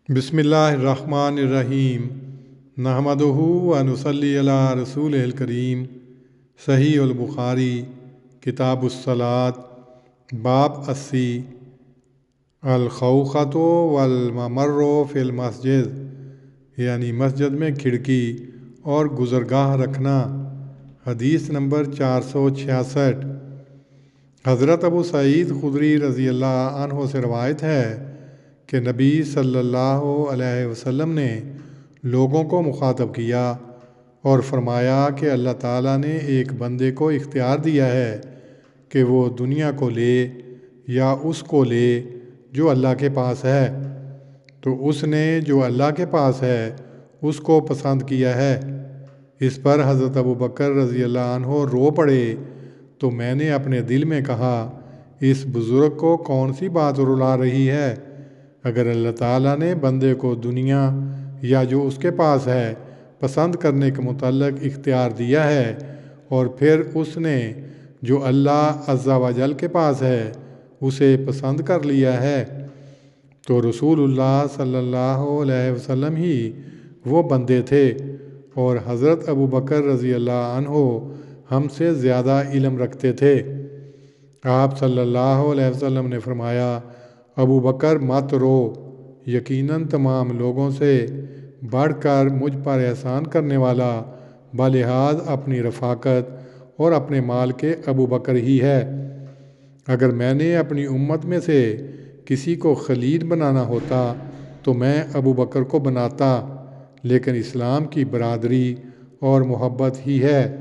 بسم اللہ الرحمن الرحیم نحمدہ و نصلی علی رسول الکریم۔ صحیح البخاری کتاب الصلاۃ باب 80 الخوخۃ والممر فی المسجد، یعنی مسجد میں کھڑکی اور گزرگاہ رکھنا۔ حدیث نمبر 466۔ حضرت ابو سعید خدری رضی اللہ عنہ سے روایت ہے کہ نبی صلی اللہ علیہ وسلم نے لوگوں کو مخاطب کیا اور فرمایا کہ اللہ تعالیٰ نے ایک بندے کو اختیار دیا ہے کہ وہ دنیا کو لے یا اس کو لے جو اللہ کے پاس ہے، تو اس نے جو اللہ کے پاس ہے اس کو پسند کیا ہے۔ اس پر حضرت ابو بکر رضی اللہ عنہ رو پڑے تو میں نے اپنے دل میں کہا، اس بزرگ کو کون سی بات رلا رہی ہے؟ اگر اللہ تعالیٰ نے بندے کو دنیا یا جو اس کے پاس ہے پسند کرنے کے متعلق اختیار دیا ہے، اور پھر اس نے جو اللہ عز و جل کے پاس ہے اسے پسند کر لیا ہے، تو رسول اللہ صلی اللہ علیہ وسلم ہی وہ بندے تھے، اور حضرت ابو بکر رضی اللہ عنہ ہم سے زیادہ علم رکھتے تھے۔ آپ صلی اللہ علیہ وسلم نے فرمایا، ابو بکر مت رو، یقیناً تمام لوگوں سے بڑھ کر مجھ پر احسان کرنے والا بلحاظ اپنی رفاقت اور اپنے مال کے ابو بکر ہی ہے۔ اگر میں نے اپنی امت میں سے کسی کو خلیل بنانا ہوتا تو میں ابو بکر کو بناتا، لیکن اسلام کی برادری اور محبت ہی ہے۔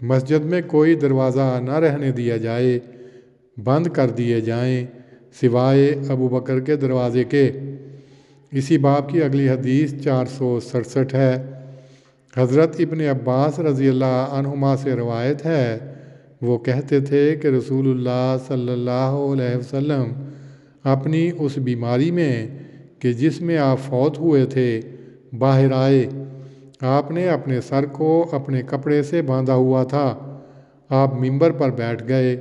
مسجد میں کوئی دروازہ نہ رہنے دیا جائے، بند کر دیے جائیں سوائے ابو بکر کے دروازے کے۔ اسی باب کی اگلی حدیث 467 ہے۔ حضرت ابن عباس رضی اللہ عنہما سے روایت ہے، وہ کہتے تھے کہ رسول اللہ صلی اللہ علیہ وسلم اپنی اس بیماری میں کہ جس میں آپ فوت ہوئے تھے باہر آئے۔ آپ نے اپنے سر کو اپنے کپڑے سے باندھا ہوا تھا۔ آپ منبر پر بیٹھ گئے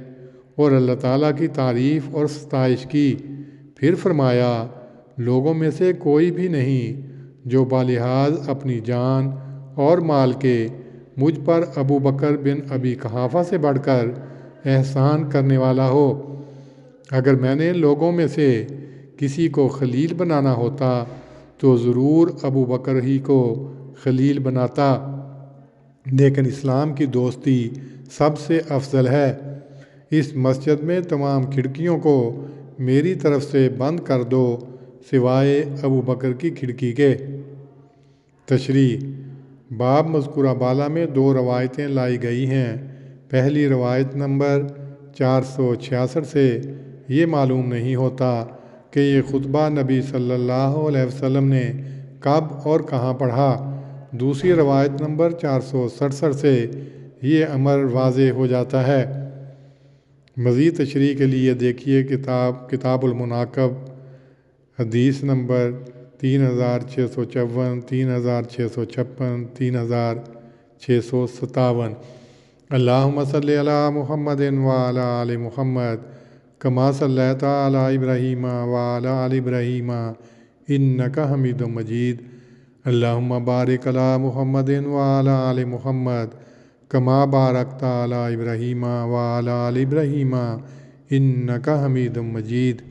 اور اللہ تعالیٰ کی تعریف اور ستائش کی، پھر فرمایا، لوگوں میں سے کوئی بھی نہیں جو بلحاظ اپنی جان اور مال کے مجھ پر ابو بکر بن ابی قحافہ سے بڑھ کر احسان کرنے والا ہو۔ اگر میں نے لوگوں میں سے کسی کو خلیل بنانا ہوتا تو ضرور ابو بکر ہی کو خلیل بناتا، لیکن اسلام کی دوستی سب سے افضل ہے۔ اس مسجد میں تمام کھڑکیوں کو میری طرف سے بند کر دو سوائے ابو بکر کی کھڑکی کے۔ تشریح باب مذکورہ بالا میں دو روایتیں لائی گئی ہیں۔ پہلی روایت نمبر 466 سے یہ معلوم نہیں ہوتا کہ یہ خطبہ نبی صلی اللہ علیہ وسلم نے کب اور کہاں پڑھا۔ دوسری روایت نمبر 467 سے یہ امر واضح ہو جاتا ہے۔ مزید تشریح کے لیے دیکھیے کتاب المناقب، حدیث نمبر 3654، 3656، 3657۔ اللہم صلی علی محمد وعلی آل محمد کما صلیت علی ابراہیم وعلی آل ابراہیم انک حمید مجید۔ اللہم بارک علی محمد وعلی آل محمد کما بارکت علی ابراہیم وعلی آل ابراہیم انک حمید مجید۔